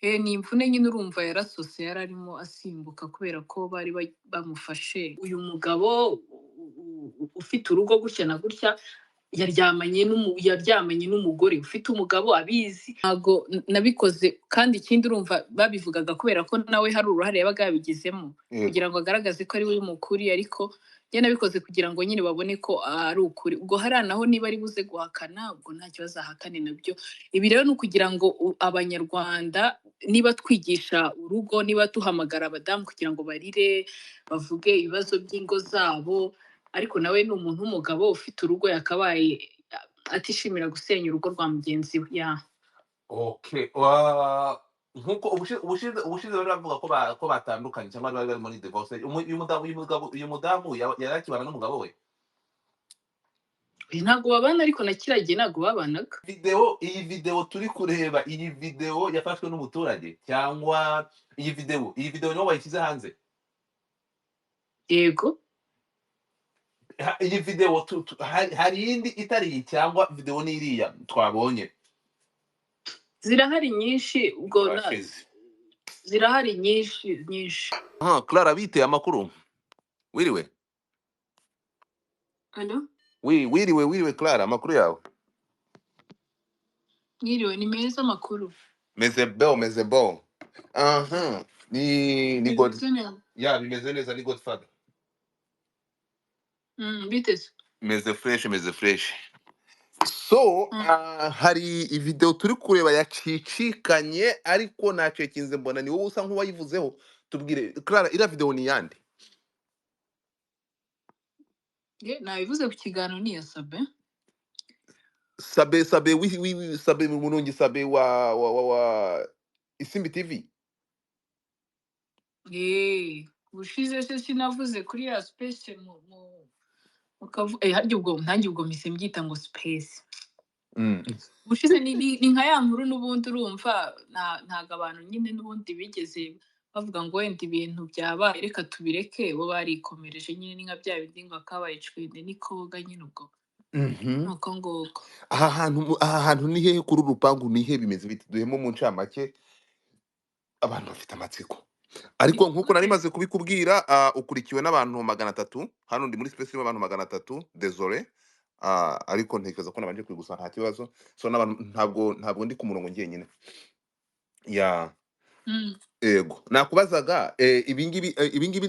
Ni imvune nyine urumva yarasose yararimo asimbuka kubera ko bari bamufashe. Uyu mugabo ufite urugo gutya na gutya yaryamanye n'umugore ufite umugabo abizi. Ntago nabikoze kandi ikindi urumva babivugaga kubera ko nawe hari uruhare yabaga yabigizemo yego kugira ngo agaragaze ko ari we mukuri, ariko njye nabikoze kugira ngo nyine babone ko ari ukuri. Ubwo hariya naho niba ari buze guhakana, ubwo nta kibazo ahakane nabyo. Ibi rero ni ukugira ngo abanyarwanda niba twigisha urugo, niba duhamagara abadamu kugira ngo barire, bavuge ibibazo by'ingo zabo, ariko nawe ni umuntu w'umugabo ufite urugo yakabaye atishimira gusenya urugo rwa mugenzi we. okay nkuko ubushize bari bavuga ko batandukanye cyangwa bari bari muri divorce. Uyu mudamu yari akibana n'umugabo we. Ntabwo babana ariko na kiriya gihe ntabwo babanaga. Iyi video turi kureba, iyi video yafashwe n'umuturage cyangwa iyi video niwo wayishyize hanze? Yego. Iyi video hari iyindi itari iyi cyangwa video ni iriya twabonye? Zirahari nyinshi, ubwo Turashize. zirahari nyinshi. Clara, bite amakuru? Wiriwe? Alo? Wiriwe Clara, amakuru yawe? Mwiriwe, ni meza amakuru. Meze bo. Ni God. Bimeze neza. Ya, bimeze neza, ni Godfather. Biteze. Meze fresh. So, hari video turi kureba yacicikanye ariko nacekinze mbona ni wowe usa nk'uwayivuzeho. Tubwire Clara, iriya video ni yande? Nabivuze ku kiganiro ni iya Sabe. Sabe Murungi, Sabe wa Isimbi TV. Ubushize se sinavuze kuri ya space harya ubwo ntange ubwo mise mbyita ngo space. Ubushize ni nka ya nkuru n'ubundi urumva ntago abantu nyine n'ubundi bigeze bavuga ngo wenda ibintu byabaye reka tubireke, bo barikomereje nyine ni nka bya bindi ngo akabaye cwende nikoga nyine ubwo nuko ngoko. Aha hantu ni hehe kuri urupangu, ni hehe bimeze bite? Duhemo mu ncamake abantu bafite amatsiko. Ariko nkuko nari maze kubikubwira, ukurikiwe n'abantu 300. Hano ndi muri space y'abantu 300. Désolé. Ariko ntekereza ko nabanje kwigusa nta kibazo. So n'abantu ntabwo ndi ku murongo njyenyine. Ego. Nakubazaga ibingibi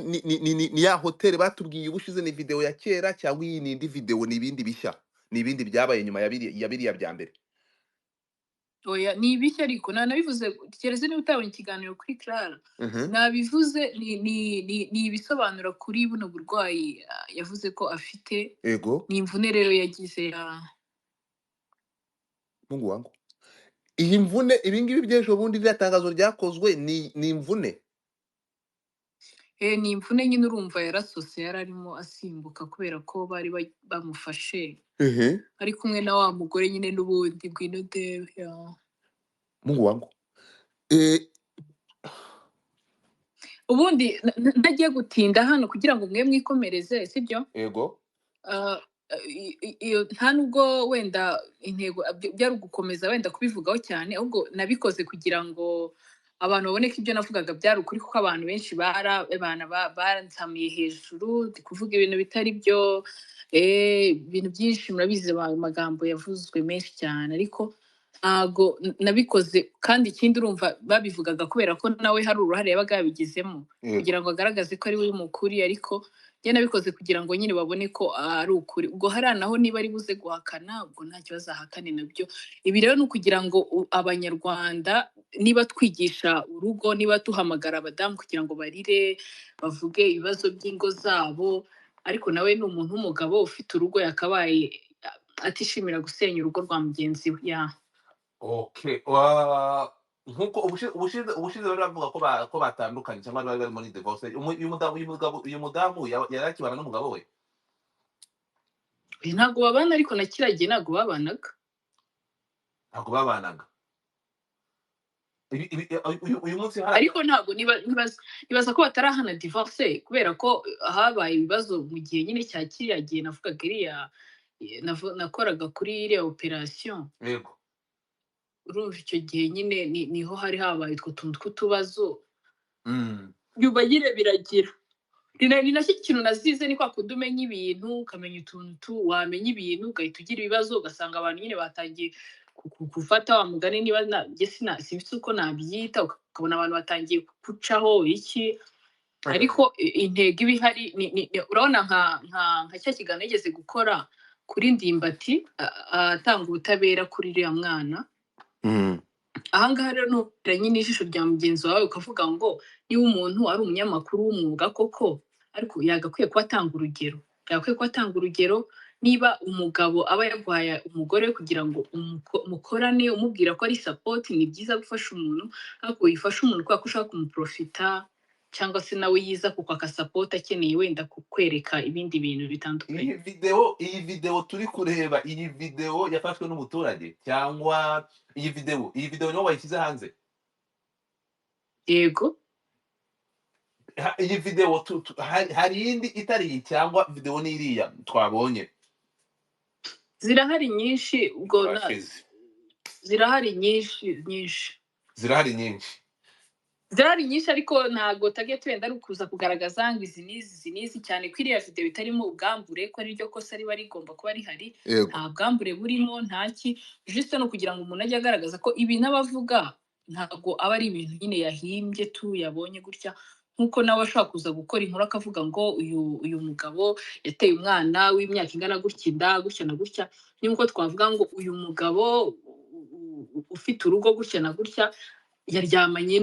ni ya hotel batubwiye ubushize, ni video ya kera cyangwa iyi ni indi video, ni ibindi bishya? Ni ibindi byabaye nyuma ya biriya bya mbere? Oya, ni ibishya ariko nanabivuze keretse niba utabonye ikiganiro kuri Clara. Nabivuze ni ibisobanura kuri buno burwayi yavuze ko afite. Ego. Ni imvune rero yagize Mungu wangu. Iyi mvune, ibingibi by'ejo bundi rya tangazo ryakozwe ni imvune? ni imvune nyine urumva yarasose yararimo asimbuka kubera ko bari bamufashe. Ari kumwe na wa mugore nyine n'ubundi bwino ndebe. Mungu wangu. Ubundi ntagiye gutinda hano kugira ngo mwe mwikomereze, sibyo? Ego. Nta nubwo wenda intego byari ugukomeza wenda kubivugaho cyane, ahubwo nabikoze kugira ngo abantu babone ko ibyo navugaga byari ukuri, kuko abantu benshi baransamuye hejuru ndi kuvuga ibintu bitari byo. Ibintu byinshi murabizi, amagambo yavuzwe menshi cyane, ariko ntago nabikoze kandi ikindi urumva babivugaga kubera ko nawe hari uruhare yabaga yabigizemo kugira ngo agaragaze ko ari we mukuri, ariko njye nabikoze kugira ngo nyine babone ko ari ukuri. Ubwo hariya naho niba ari buze guhakana, ubwo nta kibazo ahakane nabyo. Ibi rero ni ukugira ngo abanyarwanda niba twigisha urugo, niba duhamagara abadamu kugira ngo barire, bavuge ibibazo by'ingo zabo, ariko nawe ni umuntu w'umugabo ufite urugo yakabaye atishimira gusenya urugo rwa mugenzi we. Okay. Nkuko ubushize bari bavuga ko batandukanye cyangwa bari bari muri divorce. Uyu mudamu yari akibana n'umugabo we. Ntabwo babana ariko na kiriya gihe ntabwo babanaga. Uyu munsi ariko ntabwo nibaza ko batarahana divorce kubera ko habaye ibibazo mu gihe nyine cya kiriya gihe navugaga iriya nakoraga kuri iriya operation. Yego. urumva icyo gihe nyine niho hari habaye utwo tuntu tw'utubazo Mm. nyuma nyine biragira ni nacyo kintu nazize, ni kwa kundi umenya ibintu ukamenya utuntu wamenya ibintu ugahita ugira ibibazo ugasanga abantu nyine batangiye gufata wa mugani niba sinzi uko nabyita, ukabona abantu batangiye gucaho iki. Ariko intego iba ihari urabona nka cya kiganiro yigeze gukora kuri Ndimbati atanga ubutabera kuri uriya mwana. Mm. Ahangaha rero nubwira nyine ijisho rya mugenzi wawe ukavuga ngo niba umuntu ari umunyamakuru w'umwuga koko, ariko yagakwiye kuba atanga urugero. Niba umugabo aba yarwaye umugore kugira ngo mukorane umubwira ko ari support, ni byiza gufasha umuntu, ariko wifasha umuntu kubera ko ushaka kumuprofita cyangwa se nawe yiza kukwaka support akeneye wenda kukwereka ibindi bintu bitandukanye. iyi video turi kureba, iyi video yafashwe n'umuturage cyangwa iyi video niyo wayishyize hanze? Yego. Iyi video hari iyindi itari iyi cyangwa video ni iriya twabonye? Zirahari nyinshi ubwo Urashize. zirahari nyinshi. Zirahari nyinshi. Zirahari nyinshi ariko ntago tagiye twenda ari ukuza kugaragaza ngo izi n'izi cyane ko iriya video itarimo ubwambure, ko ari ryo kosa riba rigomba kuba rihari. Yego. Nta bwambure burimo, ntaki, juste no kugira ngo umuntu ajye agaragaza ko ibintu abavuga ntago aba ari ibintu nyine yahimbye tu yabonye gutya, nkuko nawe ashobora kuza gukora inkuru akavuga ngo uyu mugabo yateye umwana w'imyaka ingana gutya inda gutya na gutya, nkuko twavuga ngo uyu mugabo ufite urugo gutya na gutya yaryamanye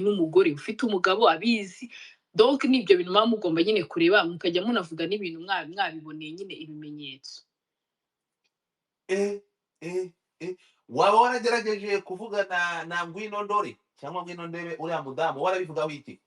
n'umugore ufite umugabo abizi. Donc nibyo bintu muba mugomba nyine kureba mukajya munavuga n'ibintu mwabiboneye nyine ibimenyetso. Waba waragerageje kuvugana na Ngwino Ndore cyangwa Ngwino Ndebe uriya mudamu, warabivugaho iki?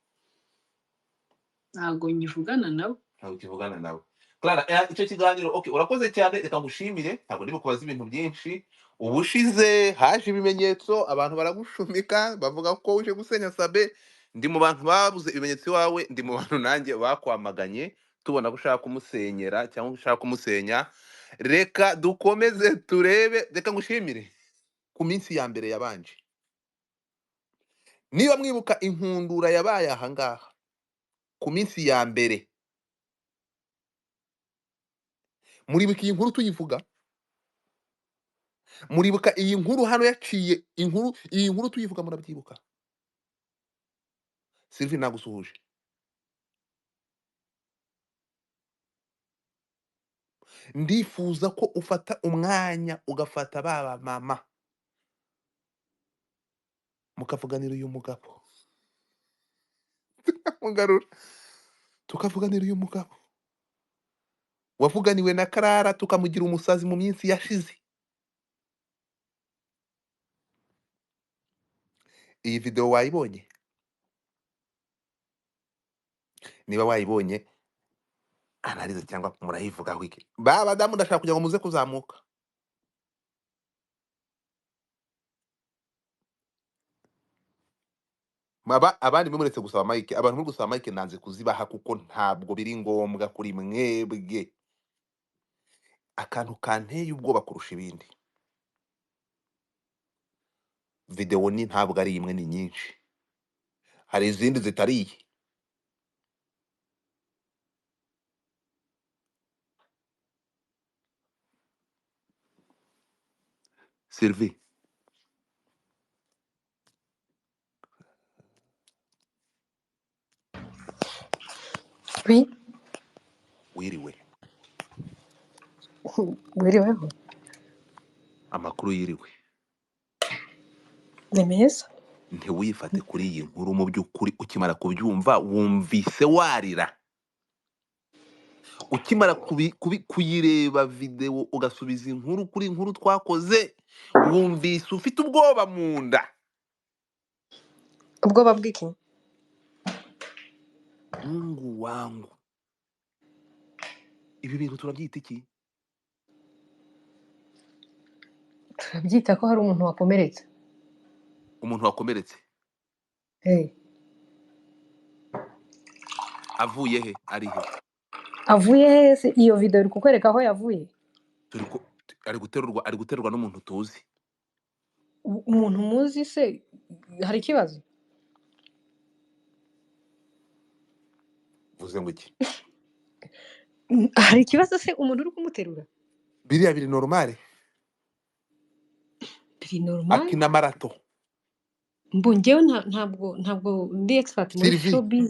Ntago nyivugana nawe. Ntabwo ukivugana nawe. Clara, icyo kiganiro okay, urakoze cyane, reka ngushimire, ntabwo ndi bukubaza ibintu byinshi. Ubushize haje ibimenyetso, abantu baragushumika bavuga ko uje gusenya Sabe. Ndi mu bantu babuze ibimenyetso iwawe, ndi mu bantu nanjye bakwamaganye tubona ko ushaka kumusenyera cyangwa ushaka kumusenya. Reka dukomeze turebe, reka ngushimire ku minsi ya mbere yabanje. Niba mwibuka inkundura yabaye ahangaha ku minsi ya mbere, muribuka iyi nkuru tuyivuga? Muribuka iyi nkuru hano yaciye inkuru, iyi nkuru tuyivuga murabyibuka? Sylvie nagusuhuje. Ndifuza ko ufata umwanya ugafata baba mama mukavuganira uyu mugabo. Mugarura tukavuganira uyu mugabo wavuganiwe na Clara tukamugira umusazi mu minsi yashize. Iyi video wayibonye? Niba wayibonye analize cyangwa murayivugaho iki? Baba damu ndashaka kugira ngo muze kuzamuka. Abandi muretse gusaba mike, abantu muri gusaba mike nanze kuzibaha kuko ntabwo biri ngombwa kuri mwebwe. Akantu kanteye ubwoba kurusha ibindi, video ni ntabwo ari imwe, ni nyinshi, hari izindi zitari iyi. Sylvie, Oui, wiriwe? wiriweho. Amakuru yiriwe? Ni meza. Ntiwifate kuri iyi nkuru, mu by'ukuri ukimara kubyumva wumvise warira? Ukimara kuyireba video ugasubiza inkuru kuri inkuru twakoze, wumvise ufite ubwoba mu nda? Ubwoba bw'iki? Mungu wangu, ibi bintu turabyita iki? Turabyita ko hari umuntu wakomeretse. Umuntu wakomeretse? Avuye he? Ari he? Avuye he se? Iyo video iri kukwereka aho yavuye? Ari guterurwa n'umuntu tuzi. umuntu muzi se hari ikibazo vuze ngo iki hari ikibazo se umuntu uri kumuterura biriya biri normale biri normal akina marato njyewe ntabwo ndi expert muri Sylvie showbiz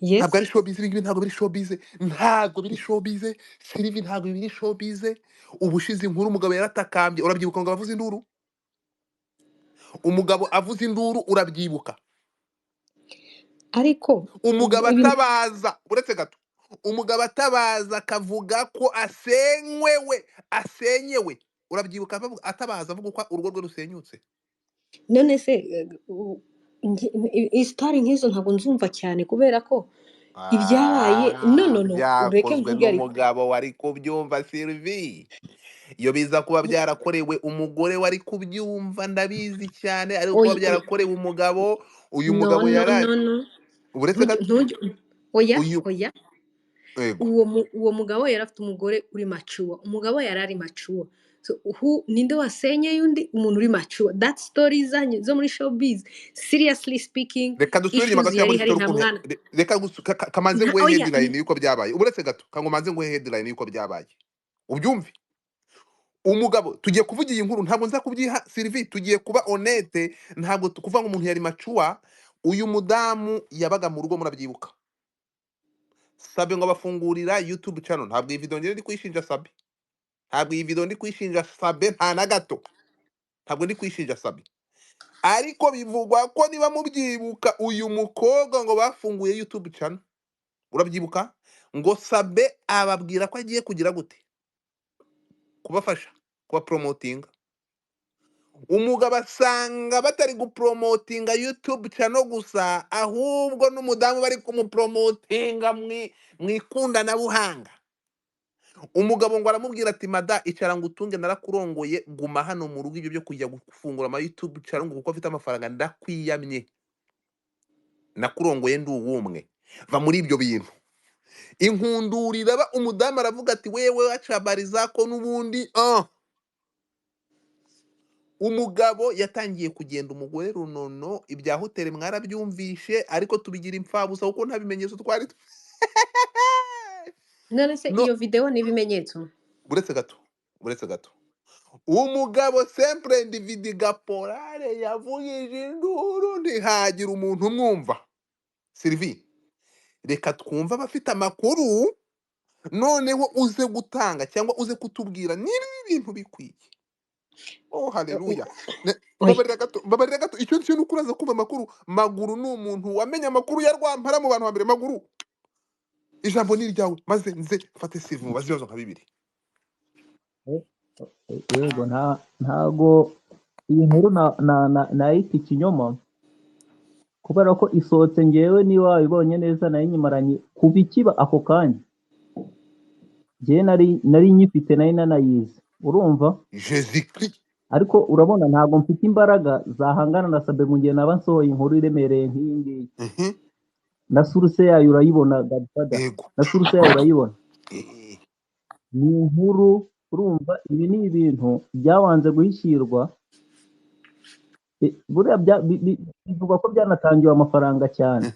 ntabwo ari yes showbiz ibi ntabwo biri showbiz ntabwo biri showbiz Sylvie ntabwo biri showbiz ubushize inkuru umugabo yaratakambye urabyibuka ngo avuze induru umugabo avuze induru urabyibuka ariko umugabo ibintu atabaza uretse gato umugabo atabaza akavuga ko asenyewe urabyibuka atabaza avuga ko urugo rwe rusenyutse none se isitari nk'izo ntabwo nzumva cyane kubera ko ibyabaye no ureke byakozwe mvuge ariko n'umugabo wari kubyumva Sylvie iyo biza kuba byarakorewe umugore wari kubyumva ndabizi cyane ariko kuba byarakorewe umugabo uyu mugabo yarari uretse gato oya uyu yego uwo mugabo yari afite umugore uri macuwa umugabo yari ari macuwa ninde wasenyeye undi umuntu uri macuwa that story zanyu zo muri showbiz seriously speaking reka dusubire inyuma gato muri story mwana reka kamanze ngo headline yuko byabaye uretse gato kangomanze ngo headline yuko byabaye ubyumve umugabo tugiye kuvuga iyi nkuru ntabwo nza kubyiha Sylvie tugiye kuba honnête ntabwo tukuva ngo umuntu yari macuwa uyu mudamu yabaga mu rugo murabyibuka Sabe ngo bafungurira YouTube channel ntabwo iyi video ndi kwishinja Sabe ntabwo iyi video ndi kwishinja Sabe nta na gato ntabwo ndi kwishinja Sabe ariko bivugwa ko niba mubyibuka uyu mukobwa ngo bafunguye YouTube channel urabyibuka ngo Sabe ababwira ko agiye kugira gute kubafasha kuba promoting umugabo asanga batari gupromotinga YouTube channel gusa ahubwo n'umudamu bari kumupromotinga mwikundana buhanga umugabo ngo aramubwira ati mada icara ngo utunge narakurongoye guma hano mu rugo ibyo byo kujya gufungura ama YouTube channel kuko afite amafaranga ndakwiyamye nakurongoye ndi uwumwe va muri ibyo bintu inkundurira ba umudamu aravuga ati wewe wacabariza ko nubundi umugabo yatangiye kugenda umugore runono ibya hoteli mwarabyumvishe ariko tubigira impfabusa kuko nta bimenyetso twari none se iyo video ni ibimenyetso buretse gato umugabo sempre individi gaporale yavugije induru ntihagira umuntu umwumva Sylvie reka twumva abafite amakuru noneho uze gutanga cyangwa uze kutubwira niba ibintu bikwiye haleluya babarira gato icyo cyo nukuraza kumva amakuru Maguru ni umuntu wamenye amakuru ya Rwampara mu bantu bambere Maguru ijambo ni ryawe maze nze fate Sylvie mubaze ibibazo nka bibiri yego ntago iyi nkuru nayita ikinyoma kubera ko isohotse ngewe niba wabibonye neza nayo nyimaranye kuva ikiba ako kanya ngewe nari nyifite nari nanayizi urumva Jésus-Christ ariko urabona ntabwo mfite imbaraga zahangana na Sabe mu gihe naba nsohoye inkuru iremereye nk'iyi ngiyi na source yayo urayibona gadfada na source yayo urayibona ni inkuru urumva ibi ni ibintu byabanze guhishirwa buriya bivuga ko byanatangiwe amafaranga cyane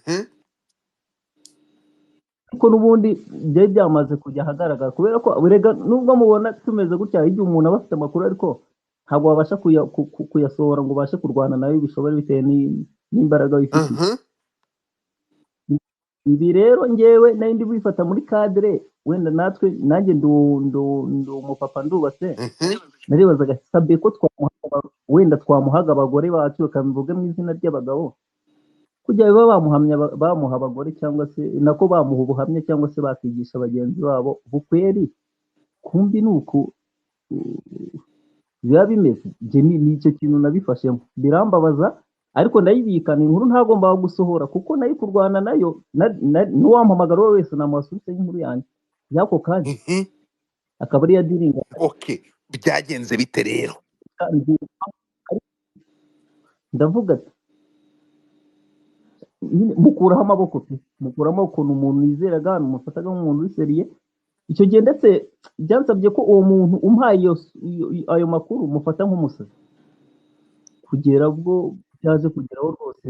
ariko n'ubundi byari byamaze kujya ahagaragara kubera ko burega nubwo mubona tumeze gutya igihe umuntu aba afite amakuru ariko ntabwo wabasha kuyasohora ngo ubashe kurwana nayo bishobora bitewe n'imbaraga wifitiye ibi rero ngewe nari ndi bifata muri cadre wenda natwe nanjye ndu umupapa ndubatse naribazaga Sabe ko wenda twamuhaga abagore bacu bakabivuga mu izina ry'abagabo kujya biba bamuha abagore cyangwa se nako bamuha ubuhamya cyangwa se bakigisha bagenzi babo bukweri kumbi nuko biba bimeze ni icyo kintu nabifashemo birambabaza ariko ndayibikana inkuru ntagomba gusohora kuko nayo kurwana nayo n'uwampamagara wese namasubise y'inkuru yanjye yako kanya akaba ari yadiringa byagenze bite rero ndavuga ati mukuraho amaboko pe mukuraho ukuntu umuntu yizeraga mufataga nk'umuntu wiseriye icyo gihe ndetse byansabye ko uwo muntu umpaye ayo makuru mufata nk'umusazi kugera bwo byaje kugeraho rwose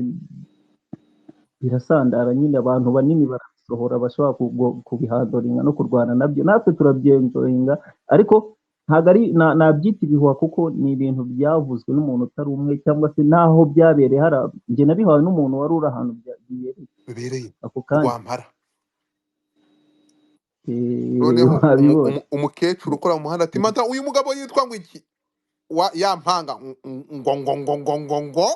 birasandara nyine abantu banini barabisohora bashobora kubihandoringa no kurwana nabyo natwe turabyenjoyinga ariko ntabwo ari nabyita ibihuha kuko ni ibintu byavuzwe n'umuntu utari umwe cyangwa se n'aho byabereye njye nabihawe n'umuntu wari uri ahantu bibereye ako kanya rwampara noneho wabibonye umukecuru ukora mu muhanda ati mata uyu mugabo yitwa ngo iki yampanga ngo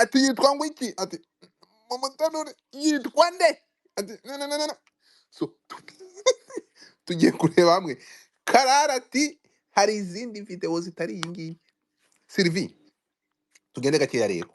ati yitwa ngo iki ati mumutanure yitwa nde ati no so tugiye kureba hamwe Karara ati hari izindi video zitari iyi ngiyi Sylvie tugende gakeya rero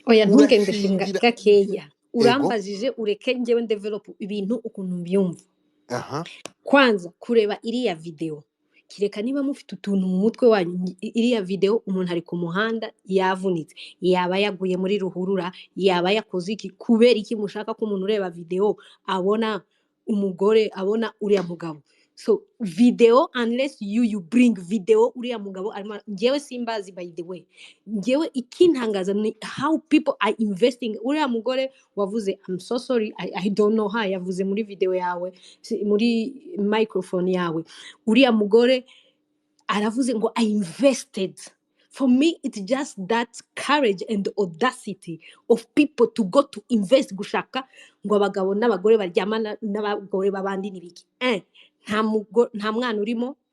oya ntugende urashingira gakeya ego urambajije ureke njyewe develop ibintu ukuntu mbyumva aha kwanza kureba iriya video kireka niba mufite utuntu mu mutwe wanyu iriya video umuntu ari ku muhanda yavunitse yaba yaguye muri ruhurura yaba yakoze iki kubera iki mushaka ko umuntu ureba video abona umugore abona uriya mugabo so video unless you bring video uriya mugabo njyewe simbazi by the way njyewe ikintangaza ni how people are investing uriya mugore wavuze I'm so sorry I don't know how yavuze muri video yawe muri microphone yawe uriya mugore aravuze ngo I invested. For me, it's just that courage and audacity of people to go to invest gushaka ngo abagabo n'abagore baryamana n'abagore babandi nibiki nta mwana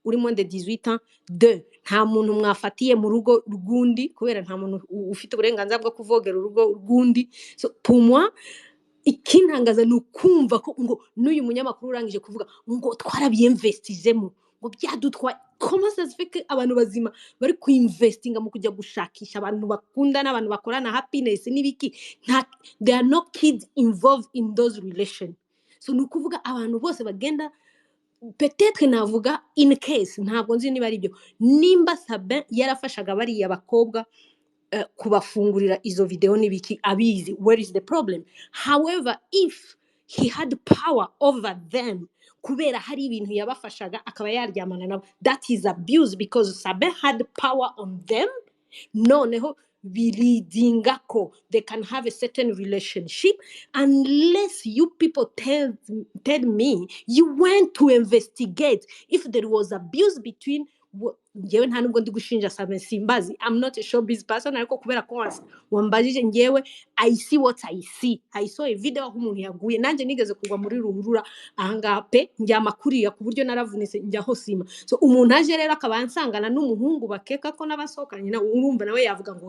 urimo de 18 ans de nta muntu mwafatiye mu rugo rwundi kubera nta muntu ufite uburenganzira bwo kuvogera urugo rwundi so pour moi ikintangaza nukumva ko ngo n'uyu munyamakuru urangije kuvuga ngo twarabyinvestizemo ngo byadutwa comment ça se fait que abantu bazima bari kuinvestinga mu kujya gushakisha abantu bakundana abantu bakorana happiness n'ibiki there are no kids involved in those relations so nukuvuga abantu bose bagenda peut-être navuga in case ntabwo nzi niba ari byo nimba Sabin yarafashaga bari abakobwa kubafungurira izo video n'ibiki abizi where is the problem however if he had power over them kubera hari ibintu yabafashaga akaba yaryamana nabo that is abuse because Sabin had power on them noneho biridinga ko they can have a certain relationship unless you people tell me you went to investigate if there was abuse between njyewe nta nubwo ndi gushinja Sabin simbazi I'm not a showbiz person ariko kubera ko wambajije njyewe I see what I see I saw a video aho umuntu yaguye nanjye nigeze kugwa muri ruhurura ahangaha pe njyama kuriya ku buryo naravunitse njyaho sima so umuntu aje rero akabansangana n'umuhungu bakeka ko n'abasokanye na urumva nawe yavuga ngo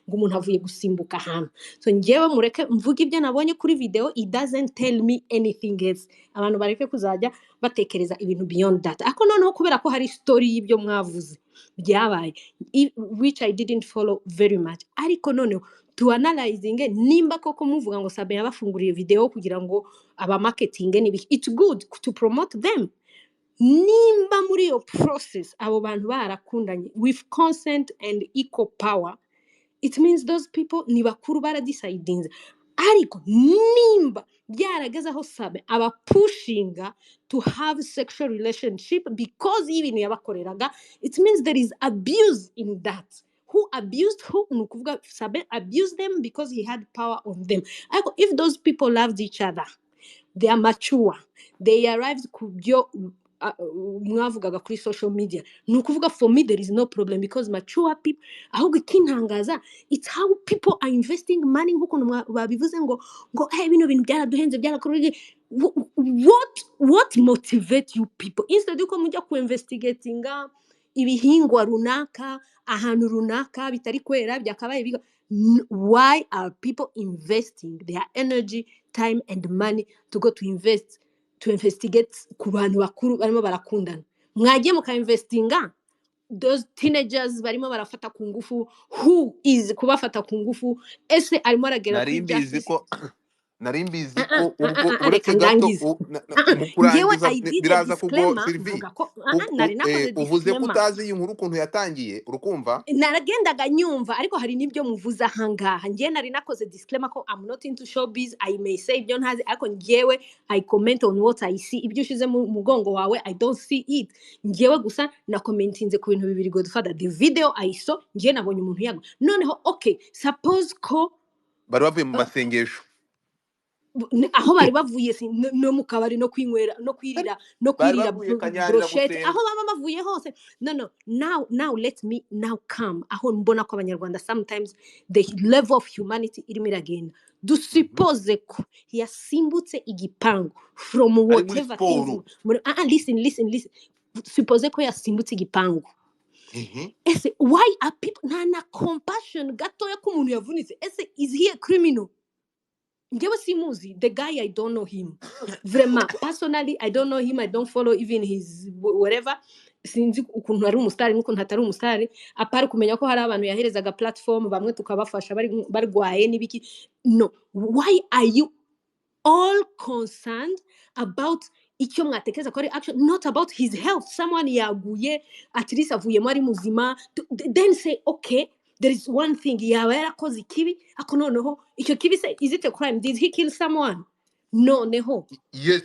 ngo umuntu avuye gusimbuka ahantu so njyewe mureke mvuga ibyo nabonye kuri video it doesn't tell me anything else abantu bareke kuzajya batekereza ibintu beyond that ako noneho kubera ko hari story y'ibyo mwavuze byabaye which I didn't follow very much ariko noneho to analyzing nimba koko muvuga ngo Sabin yabafunguriye video kugira ngo aba marketing it's good to promote them nimba muri yo process abo bantu barakundanye with consent and equal power it means those people ni bakuru baradecidinze ariko nimba byarageze aho Sabin aba pushinga to have sexual relationship because even yabakoreraga it means there is abuse in that who abused who nukuvuga Sabin abused them because he had power on them ariko if those people loved each other they are mature they arrived kubyo mwavugaga kuri social media nukuvuga for me there is no problem because mature people ahubwo ikintangaza it's how people are investing money nkuko babivuze ngo bino bintu byaraduhenze byarakorege what motivate you people instead uko mujya ku investigatinga ibihingwa runaka ahantu runaka bitari kwera byakabaye biga why are people investing their energy time and money to go to invest to investigate ku bantu bakuru barimo barakundana mwagiye mukainvestinga those teenagers barimo barafata ku ngufu who is kubafata ku ngufu ese arimo aragera kuri justice nari mbizi ko ubwo reka uretse gato ndangize mu ngewe kurangiza I did a biraza kugo disclaimer Sylvie mvuga ko nari nakoze uvuze ko disclaimer utazi iyi nkuru ukuntu yatangiye urukumva naragendaga nyumva ariko hari n'ibyo muvuze ahangaha ngewe nari nakoze disclaimer ko I'm not into showbiz I may say ibyo ntazi ariko ngewe I comment on what I see ibyo ushize mu mugongo wawe I don't see it ngewe gusa na commentinze ku bintu bibiri Godfather the video I saw ngewe nabonye umuntu yagwa noneho okay suppose ko bari bavuye mu masengesho aho bari bavuye no mu kabari no kwinywera no kwirira bari bavuye kanyarira brochette gusenga aho baba bavuye hose no now let me now come aho mbona ko abanyarwanda sometimes the level of humanity irimo iragenda dusuppose ko yasimbutse igipangu from ari muri whatever things siporo listen suppose ko yasimbutse igipangu Mhm. ese why are people na compassion gatoya ko umuntu yavunitse ese is he a criminal ngewe simuzi the guy I don't know him vraiment personally I don't know him I don't follow even his whatever sinzi ukuntu ari umustar n'ukuntu atari umustar apari kumenya ko hari abantu yaherezaga platform bamwe tukabafasha bari gwaye nibiki no why are you all concerned about icyo mwatekeza ko ari action not about his health someone yaguye at least avuyemo ari muzima then say okay there is one thing yaba yarakoze ikibi ako noneho icyo kibi say is it a crime did he kill someone noneho yes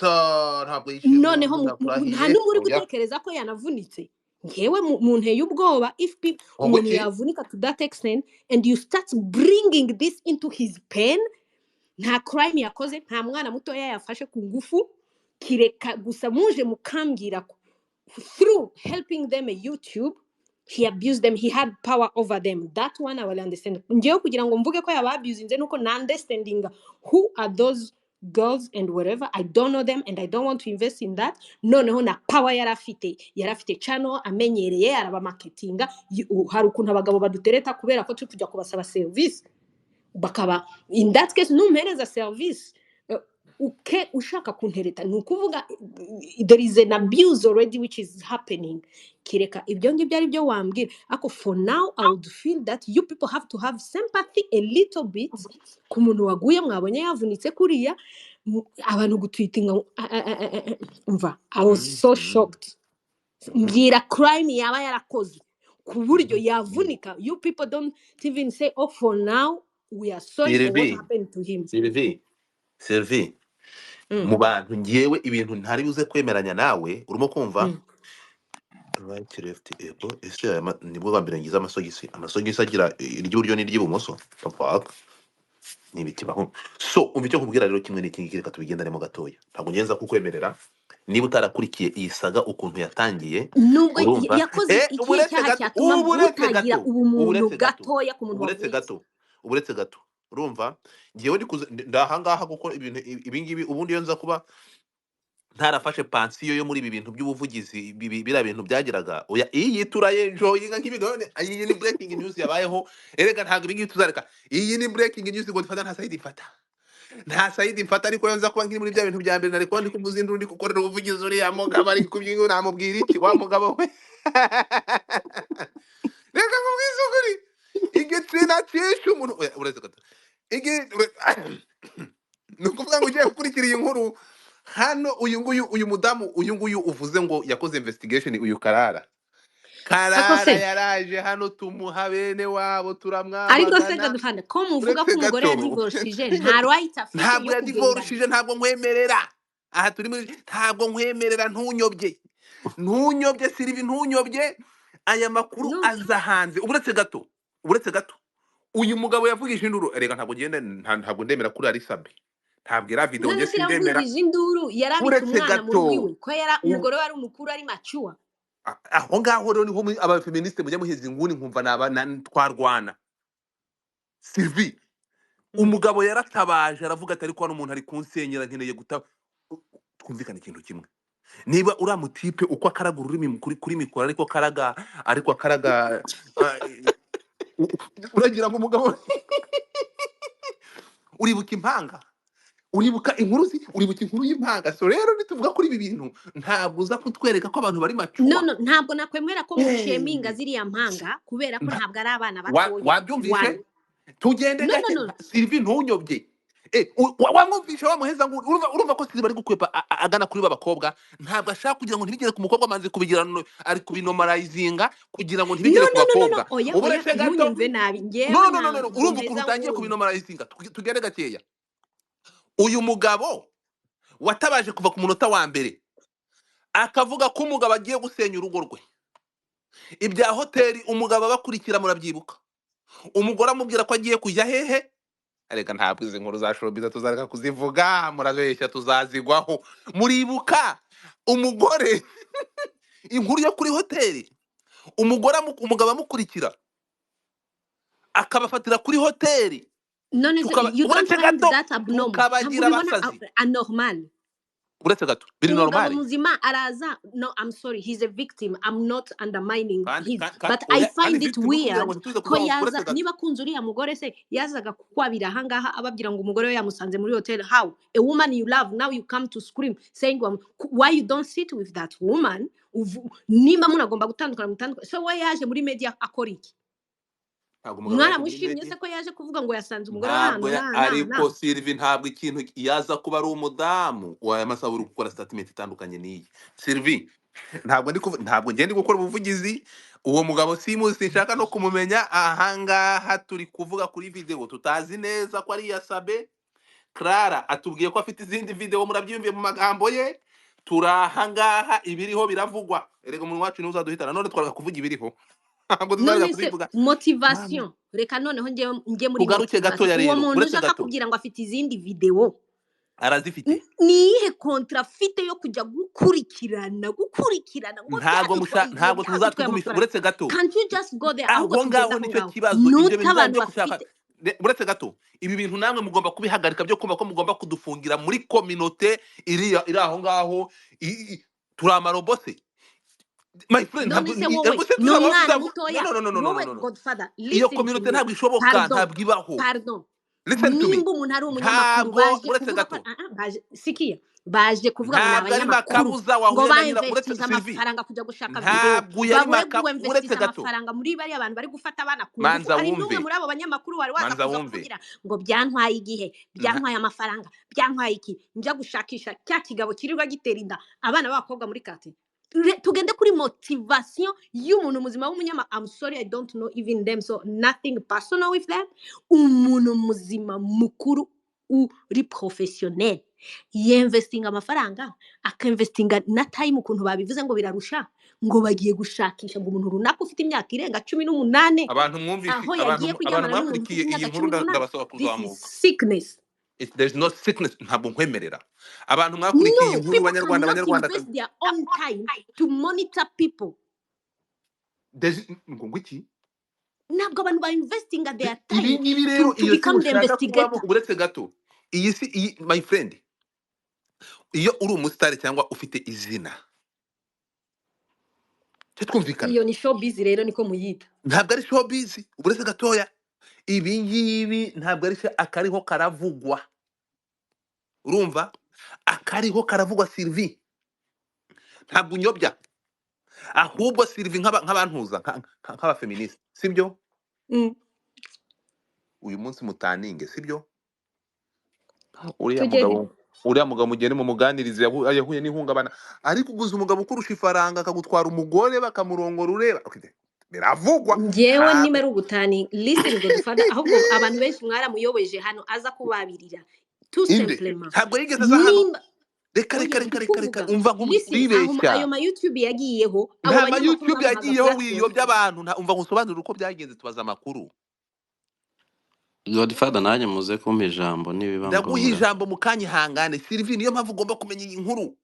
sir ntabwo yishyuye noneho umuntu nta nakurahiye n'umwe uri oya gutekereza ko yanavunitse ngewe mu nteye ubwoba if umuntu ubuki yavunika to that extent and you start bringing this into his pain nta crime yakoze nta mwana mutoya yafashe ku ngufu kireka gusa muje mukambwira ko through helping them a YouTube he abused them he had power over them that one I will understand ngewe kugira ngo mvuge ko yaba abusing nuko na understanding who are those girls and whatever I don't know them and I don't want to invest in that noneho na power yarafite channel amenyereye araba marketinga hari ukuntu abagabo badutereta kubera ko turi kujya kubasaba service bakaba in that case numpereza service ushaka kuntereta nukuvuga there is an abuse already which is happening kireka ibyo ngibyo ari byo wambwira ako for now I would feel that you people have to have sympathy a little bit ku muntu waguye mwabonye yavunitse kuriya abantu gutwitinga mva I was so shocked mbwira crime yaba yarakoze ku buryo yavunika you people don't even say oh for now we are sorry for what happened to him Sylvie mu bantu ngewe ibintu ntari buze kwemeranya nawe urimo kumva right left ebo ese nibwo bambere ngize amasogisi agira iry'uburyo n'iry'ibumoso fuck nibikibaho so umvicyo kubwira rero kimwe n'iki ngiki reka tubigendanemo gatoya ntabwo ngenza kukwemerera niba utarakurikiye iyi saga ukuntu yatangiye nubwo yakoze iki cyaha cyatuma mutagira ubumuntu gatoya ku muntu uburetse gato urumva ngewe ndahangaha kuko ibintu ibingibi ubundi iyo nza kuba ntarafashe pansiyo yo muri ibi bintu by'ubuvugizi bira bintu byagiraga oya iyi turayenjo yinga nk'ibigone iyi ni breaking news yabayeho erega ntabwo ibingibi tuzareka iyi ni breaking news ngo dufata nta side mfata ariko iyo nza kuba nkiri muri bya bintu bya mbere nariko ndi kuvuza induru ndi gukorera ubuvugizi uriya mugabo ari kubyingo namubwira iki wa mugabo we reka nkubwize ukuri igitsina cyishe umuntu uretse gato ni ukuvuga ngo ugiye gukurikira iyi nkuru hano uyu mudamu uvuze ngo yakoze investigation uyu Karara yaraje hano tumuha bene wabo turamwamagana ariko se gadufana ko muvuga ko umugore yadivorishije nta right afite ntabwo yadivorishije ntabwo nkwemerera aha turi muri ntabwo nkwemerera ntunyobye Sylvie ntunyobye aya makuru aza hanze uretse gato uyu mugabo yavugije induru rega ntabwo ndemera kuri ari sabe ntabwo era video nge sindemera induru yarabitse umwana mu wiwe ko yara umugore wari umukuru ari mature aho ngaho rero niho aba feministe mujya muheza inguni nkumva twarwana Sylvie umugabo yaratabaje aravuga ati ariko hano umuntu ari kunsenyera nkeneye guta twumvikana ikintu kimwe niba uramutipe uko akaraga ururimi kuri mikoro ariko akaraga uragira ngo umugabo uribuka impanga uribuka inkuru y'impanga so rero nituvuga kuri ibi bintu ntabwo uza kutwereka ko abantu bari macuwa no ntabwo nakwemera ko musheminga ziriya mpanga kubera ko ntabwo ari abana batoya wabyumvise tugende Sylvie ntunyobye wamwumvisha wamuheza ngo urumva ko sizi bari gukwepa agana kuri babakobwa ntabwo ashaka kugira ngo ntibigere ku mukobwa manze kubigira ari kubinomarayzinga kugira ngo no ntibigere ku no no no no bakobwa oya ubu oya uretse gato ntunyumve nabi no ngewe no no no no ntabwo urumva ukuntu mpeza utangiye nkumva kubinomarayzinga tugende gakeya uyu mugabo watabaje kuva ku munota wa mbere akavuga ko umugabo agiye gusenya urugo rwe ibya hoteli umugabo abakurikira murabyibuka umugore amubwira ko agiye kujya hehe areka ntabwo izi nkuru za showbiz tuzareka kuzivuga murabeshya tuzazigwaho muribuka umugore inkuru yo kuri hoteli umugabo amukurikira akabafatira kuri hoteli none se you don't uretse find gato that abnormal ntabwo tukabagira ubibona abasazi anormal uretse gato biri umugabo normali muzima araza no I'm sorry he's a victim I'm not undermining kandi his kandi but I oya kandi find it victim kugira ngo weird ntituze ko kuvuga ngo yaza uretse gato niba kunze uriya mugore se yazaga kukwabira ahangaha ababwira ngo umugore we yamusanze muri hotel how a woman you love now you come to scream saying why you don't sit with that woman nimba munagomba gutandukana so we yaje muri media akora iki ntabwo umugabo yaje muri mwaramushimye media se ko yaje kuvuga ngo yasanze umugore we ntabwo hano ariko Sylvie ntabwo ikintu yaza kuba ari umudamu waya masaha uri gukora statement itandukanye n'iyi Sylvie ntabwo ngende gukora ubuvugizi uwo mugabo simuzi sinshaka no kumumenya ahangaha turi kuvuga kuri video tutazi neza ko ari iya Sabe Clara atubwiye ko afite izindi video murabyumviye mu magambo ye turahangaha ibiriho biravugwa erega umuntu wacu niwe uzaduhitana none twaraka kuvuga ibiriho ntabwo tuzareka none se kubivuga motivation reka noneho njye muri tugaruke gato ya motivation uwo rero muntu uretse ushaka gato kubwira ngo afite izindi video arazifite ni iyihe kontra afite yo kujya gukurikirana ngo ntabwo tuzatwigumisha uretse gato can't you just go there ahubwo aho tugenda ngaho aho nicyo ngaho kibazo ibyo bintu nuta abantu byo gushaka bafite uretse gato ibi bintu namwe mugomba kubihagarika byo kumva ko mugomba kudufungira muri communauté iri aho ngaho turi amarobose my friend none se wowe ni umwana mutoya wowe godfather iyo communauté ntabwo ishoboka ntabwo ibaho listen to me nimba umuntu ari umunyamakuru baje kuvuga ngo ni abanyamakuru ngo bainvestiza amafaranga kujya gushaka video babure kuinvestiza amafaranga muri bari abantu bari gufata abana ku ngufu ari n'umwe muri abo banyamakuru wari waza kuvugira ngo byantwaye igihe byantwaye amafaranga byantwaye iki njya gushakisha cya kigabo kirirwa gitera inda abana b'abakobwa muri kati tugende kuri motivation y'umuntu muzima w'umunyama I'm sorry I don't know even them so nothing personal with them umuntu muzima mukuru uri professionnel yinvestinga amafaranga akainvestinga na time ukuntu babivuze ngo birarusha ngo bagiye gushakisha ngo umuntu runaka ufite imyaka irenga 18 abantu mwumvishe abantu mwakurikiye iyi nkuru ndabasaba kuzamuka sickness there's no sickness ntabwo nkwemerera abantu mwakurikiye iyi nkuru banyarwanda their own time to monitor people ngo iki ntabwo abantu ba investing their ibi time rero to become the investigator uretse gato iyi my friend iyo uri umusitari cyangwa ufite izina twumvikana iyo ni showbiz rero niko muyita ntabwo ari showbiz uretse gatoya ibi ngibi ntabwo ari akariho karavugwa urumva akariho karavugwa Sylvie ntabwo unyobya ahubwo Sylvie nk'abantuza nk'abafeministe sibyo uyu munsi mutaninge sibyo uriya mugabo mugene mu muganirize yahuye n'ihungabana ariko uguza umugabo ukurusha ifaranga akagutwara umugore bakamurongora ureba biravugwa ngewe niba ari ubutani listen godfather ahubwo abantu benshi mwaramuyobeje hano aza kubabirira tout simplement ntabwo yigeze aza hano reka umva nk'ubibeshya ayo ma YouTube yagiyeho nta ma YouTube yagiyeho wiyobya abantu umva ngusobanurira uko byagenze tubaza amakuru Godfather nanjye muze kumpa ijambo nibiba ndaguha ijambo mukanya hangane Sylvie niyo mpamvu ugomba kumenya iyi nkuru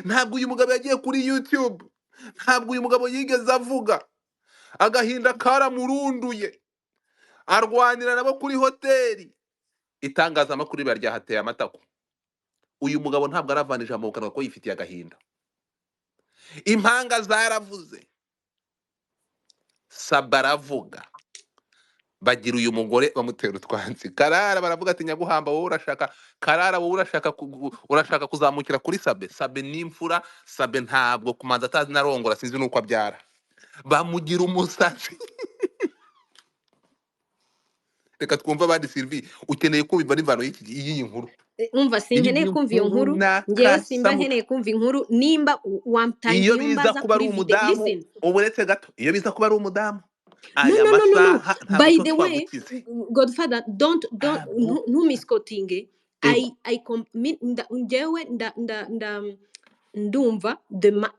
ntabwo uyu mugabo yagiye kuri YouTube ntabwo uyu mugabo yigeze avuga agahinda karamurunduye arwanira nabo kuri hoteli itangazamakuru baryahateye amatako uyu mugabo ntabwo aravana ijambo mu kanwa ko yifitiye agahinda impanga zaravuze Sabaravuga bagira uyu mugore bamutera utwansi Karara baravuga ati nyaguhamba wowe urashaka Karara wowe urashaka kuzamukira kuri Sabe n'imfura Sabe ntabwo kumanza atazi narongora sinzi nuko abyara bamugira umusatsi reka twumve abandi Sylvie ukeneye kumva n'imvano y'iyi nkuru umva sinkeneye iyi kumva iyo nkuru nkuru na ngewe simba kasamu nkeneye kumva inkuru nimba iyo watangiye biza umbaza kuba ari kuri video umudamu listen. uretse gato iyo biza kuba ari umudamu No, aya no, no, no, no. masaha ntabwo By tuba the way, twagukize Godfather, don't ntabwo ntumisquotinge. ego Ngewe ndumva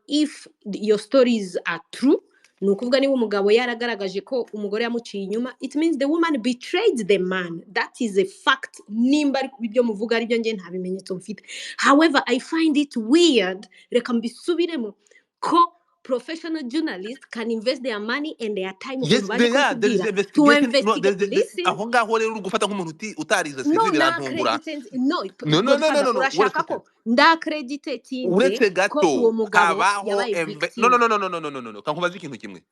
if your stories are true, ni ukuvuga niba umugabo yaragaragaje ko umugore yamuciye inyuma, it means the woman betrayed the man. That is a fact. Nimba ibyo muvuga ari byo nge nta bimenyetso mfite. However, I find it weird, reka mbisubiremo, ko professional journalists can invest their money and their time yes ukuntu baje they are there is kubitubwira to investigation no investigate. Listen, aho ngaho rero uri gufata nk'umuntu utarize no Sylvie birantungura accreditated, no no Godfather, urashaka uretse ko ndacreditatinze uretse ko uwo gato mugabo habaho yabaye no victim. kankubaza ikintu kimwe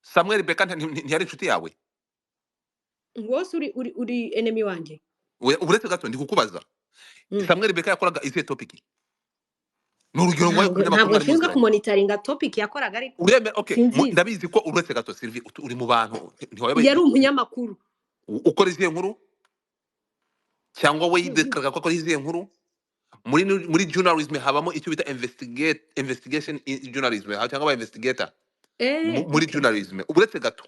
Samuel Beka ntiyari inshuti yawe Wose uri enemy wanje. uretse gato ndi kukubaza Samuel Beka yakoraga izihe topic ni urugero ngo ntabwo kuri n'amakuru mwari nshinzwe muziranye kumonitoringa topic yakoraga, ariko uremera okay sinzizi. ndabizi ko uretse gato Sylvie uri mu bantu ntiwabaye Yari umunyamakuru. ukora izihe nkuru cyangwa we yidekaraga ko akora izihe nkuru muri journalism habamo icyo bita investigation journalism cyangwa aba investigator muri Okay. journalism uretse gato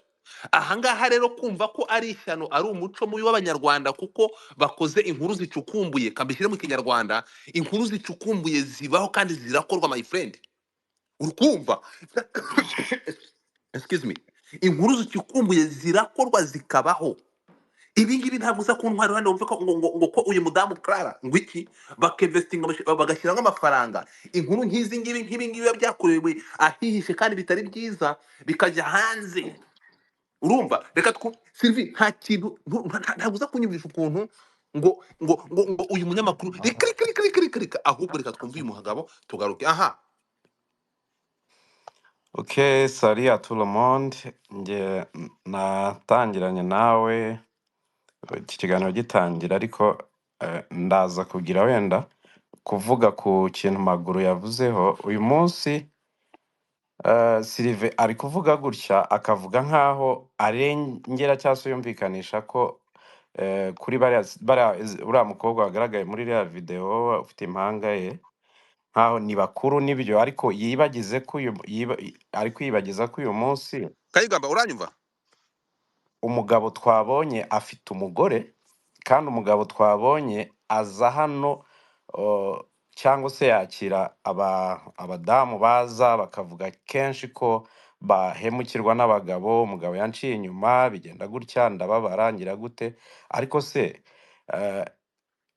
ahangaha rero kumva ko ari ishyano ari umuco mubi w'abanyarwanda kuko bakoze inkuru zicukumbuye kambishyire mu kinyarwanda inkuru zicukumbuye zibaho kandi zirakorwa my friend urukumva excuse me inkuru zicukumbuye zirakorwa zikabaho ibi ngibi ntabwo uza kuntwara hano wumve ko ngo ko uyu mudamu Clara ngo iki bakinvestinga bagashyiramo amafaranga inkuru nk'izi ngibi biba byakorewe ahihishe kandi bitari byiza bikajya hanze urumva reka Sylvie nta kintu ntabwo uza kunyumvisha ukuntu ngo uyu munyamakuru reka ahubwo reka twumve uyu mugabo tugaruke aha Okay, salut à tout le monde. Nge natangiranye nawe iki kiganiro gitangira, ariko ndaza kugira wenda kuvuga ku kintu Maguru yavuzeho uyu munsi. Sylvain ari kuvuga gutya akavuga nkaho arengera cyangwa se yumvikanisha ko kuri uriya mukobwa wagaragaye muri iriya video ufite impanga ye nkaho ni bakuru n'ibyo, ariko yibagize ko ari kwibagiza ko uyu munsi Kayigamba uranyumva umugabo twabonye afite umugore, kandi umugabo twabonye aza hano cyangwa se yakira abadamu baza bakavuga kenshi ko bahemukirwa n'abagabo, umugabo yanciye inyuma bigenda gutya ndababara ngira gute. Ariko se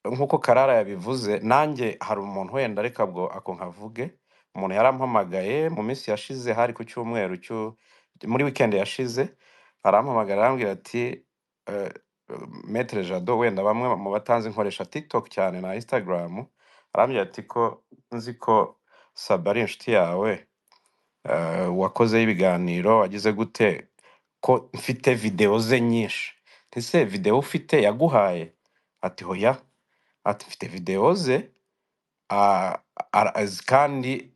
nk'uko Karara yabivuze, nanjye hari umuntu wenda reka bwo ako nkavuge, umuntu yarampamagaye mu minsi yashize, hari ku cyumweru muri weekend yashize, arampamagara arambwira ati Maître Jado, wenda bamwe mu batanzi nkoresha TikTok cyane na Instagram, arambwira ati ko nzi ko Saba ari inshuti yawe, wakozeho ibiganiro wagize gute, ko mfite video ze nyinshi. Ese video ufite yaguhaye? Ati hoya, ati mfite video ze kandi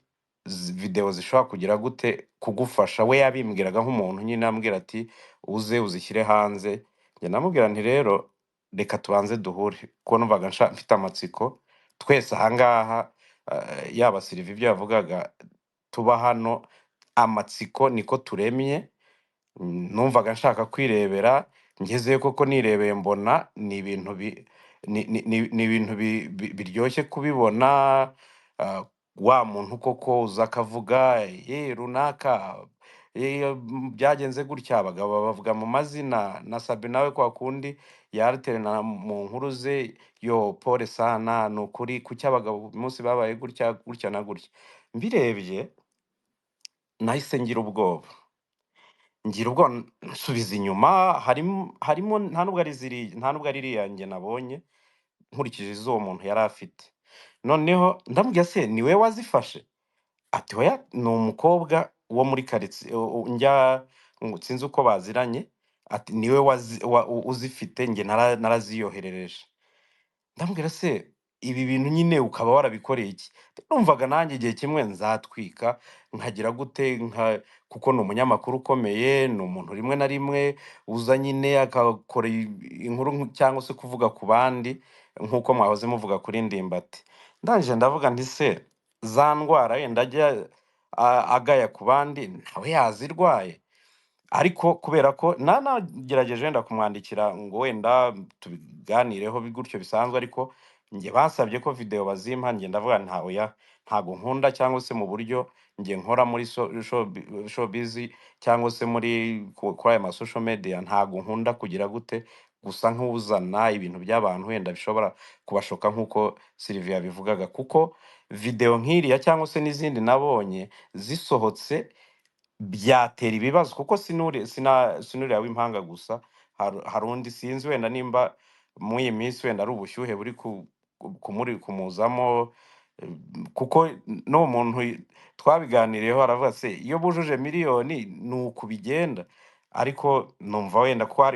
video zishobora kugira gute kugufasha. We yabimbwiraga nk'umuntu nyine ambwira ati uze uzishyire hanze. Njye namubwira nti rero reka tubanze duhure, kuko numvaga mfite amatsiko. Twese ahangaha yaba Sylvie ibyo yavugaga tuba hano, amatsiko niko turemye. Numvaga nshaka kwirebera, ngezeyo koko nirebeye mbona ni ibintu biryoshye kubibona. Wa muntu koko uza akavuga runaka byagenze gutya, abagabo bavuga mu mazina, na Sabe nawe kwa kundi yaterana mu nkuru ze, yo pole sana ni ukuri kuki abagabo umunsi babaye gutya gutya na gutya. Mbirebye nahise ngira ubwoba nsubiza inyuma. harimo nta nubwo ari iriya njye nabonye nkurikije izo muntu yari afite. Noneho ndamubwira se ni we wazifashe? Ati oya, ni umukobwa wo muri karitsiye sinzi uko baziranye. Ati niwe uzifite, njye naraziyoherereje. Ndamubwira se ibi bintu nyine ukaba warabikoreye iki? Numvaga nanjye igihe kimwe nzatwika nkagira gute kuko ni umunyamakuru ukomeye, ni umuntu rimwe na rimwe uza nyine agakora inkuru cyangwa se kuvuga ku bandi nk'uko mwahoze muvuga kuri Ndimbati. Ndangije ndavuga nti se za ndwara yenda ajya agaya ku bandi nawe yazirwaye. Ariko kubera ko nagerageje wenda kumwandikira ngo wenda tubiganireho gutyo bisanzwe, ariko njye bansabye ko video bazimpa, njye ndavuga nta oya, ntago nkunda cyangwa se mu buryo njye nkora muri showbiz cyangwa se kuri aya ma social media, ntago nkunda kugira gute gusa nk'uzana ibintu by'abantu wenda bishobora kubashoka nk'uko Sylvia bivugaga, kuko video nk'iriya cyangwa se n'izindi nabonye zisohotse byatera ibibazo, kuko sinuriya w'impanga gusa, hari undi sinzi wenda nimba mu iyi minsi wenda ari ubushyuhe buri kumuzamo, kuko no muntu twabiganiriyeho aravuga se iyo bujuje miliyoni ni uku bigenda. Ariko numva wenda ko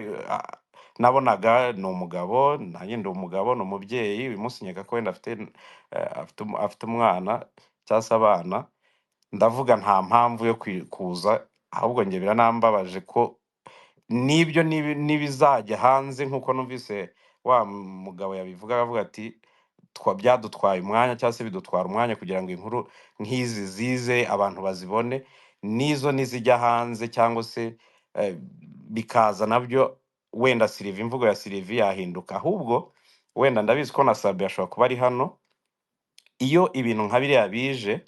nabonaga ni umugabo, nanjye ndi umugabo, ni umubyeyi, uyu munsi nkeka ko wenda afite umwana cyangwa se abana, ndavuga nta mpamvu yo kuza, ahubwo njye biranambabaje ko n'ibyo n'ibizajya hanze nk'uko numvise wa mugabo yabivuga, avuga ati byadutwaye umwanya cyangwa se bidutwara umwanya kugira ngo inkuru nk'izi zize abantu bazibone, n'izo nizijya hanze cyangwa se bikaza nabyo wenda imvugo ya Sylvie yahinduka. Ahubwo wenda ndabizi ko na Sabe ashobora kuba ari hano, iyo ibintu nka biriya bije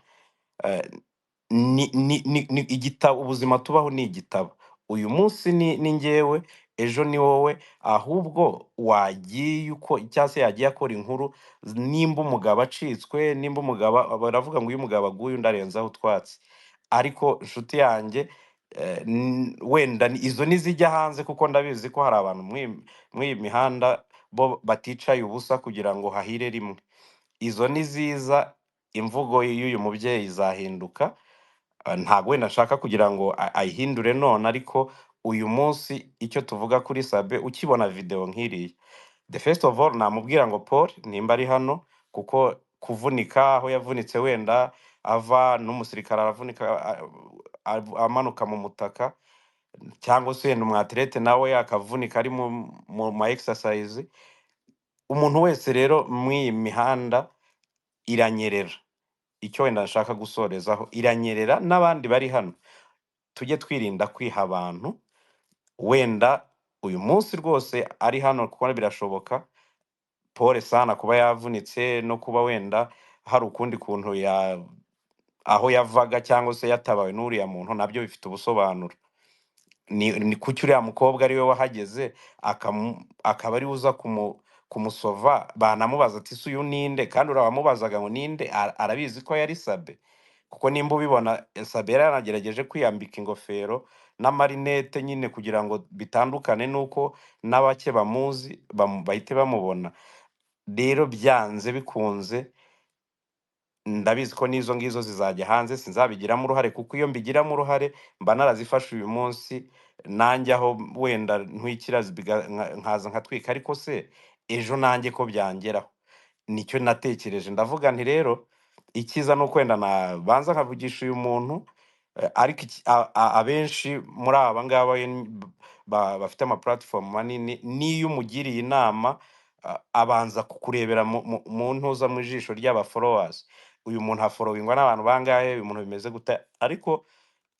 ni igitabo, ubuzima tubaho ni igitabo. Uyu munsi ni njyewe, ejo ni wowe, ahubwo wagiye cyangwa se yagiye akora inkuru, nimba umugabo acitswe, nimba umugabo, baravuga ngo iyo umugabo aguye undi arenzaho utwatsi. Ariko inshuti yanjye, wenda izo nizijya hanze, kuko ndabizi ko hari abantu mw'iyi mihanda bo baticaye ubusa kugira ngo hahire rimwe. Izo niziza, imvugo y'uyu mubyeyi izahinduka. Ntabwo wenda nshaka kugira ngo ayihindure none, ariko uyu munsi icyo tuvuga kuri Sabe, ukibona video nk'iriya, the first of all namubwira ngo Paul nimba ari hano, kuko kuvunika aho yavunitse wenda ava n'umusirikare aravunika amanuka mu mutaka, cyangwa se wenda umwatlete nawe akavunika ari mu ma exercise. Umuntu wese rero mw'iyi mihanda iranyerera, icyo wenda nshaka gusorezaho, iranyerera n'abandi bari hano, tujye twirinda kwiha abantu. Wenda uyu munsi rwose ari hano kuko birashoboka, Paul sana kuba yavunitse no kuba wenda hari ukundi kuntu aho yavaga cyangwa se yatabawe n'uriya muntu, nabyo bifite ubusobanuro. Ni kuki uriya mukobwa ari we wahageze akaba ari uza kumusova, banamubaza ati se uyu ninde, kandi urabamubazaga ngo ninde, arabizi ko yari Sabe. Kuko nimba ubibona, Sabe yari yanagerageje kwiyambika ingofero n'amarinete nyine kugira ngo bitandukane n'uko n'abake bamuzi bahite bamubona. Rero byanze bikunze, ndabizi ko n'izo ngizo zizajya hanze, sinzabigiramo uruhare, kuko iyo mbigiramo uruhare mba narazifashe uyu munsi, nanjye aho wenda ntwikira nkaza nkatwika, ariko se ejo nanjye ko byangeraho. Nicyo natekereje, ndavuga nti rero icyiza ni uko wenda nabanza nkavugisha uyu muntu, ariko abenshi muri aba ngaba bafite ama platform manini, n'iyo umugiriye inama abanza kukurebera mu ntuza mu ijisho ry'aba followers. Uyu muntu aforowingwa n'abantu bangahe, uyu muntu bimeze gute. Ariko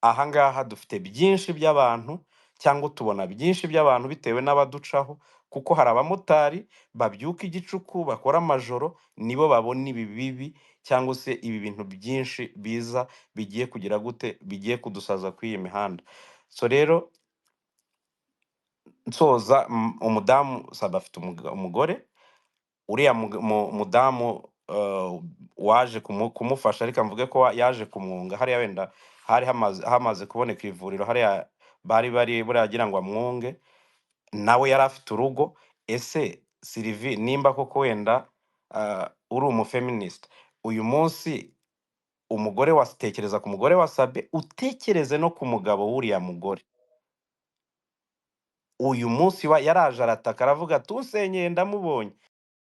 aha ngaha dufite byinshi by'abantu, cyangwa tubona byinshi by'abantu bitewe n'abaducaho, kuko hari abamotari babyuka igicuku bakora amajoro, nibo babona ibi bibi cyangwa se ibi bintu byinshi biza bigiye kugira gute, bigiye kudusaza kuri iyi mihanda. So rero nsoza, umudamu Sabe afite umugore, uriya mudamu waje kumufasha, ariko mvuge ko yaje kumwunga hariya, wenda hari hamaze kuboneka ivuriro hariya bari buriya agira ngo amwunge, nawe yari afite urugo. Ese Sylvie, nimba koko wenda uri umufeminist, uyu munsi umugore watekereza ku mugore wa Sabe, utekereze no ku mugabo w'uriya mugore. Uyu munsi yaraje arataka aravuga tusenyeye ndamubonye.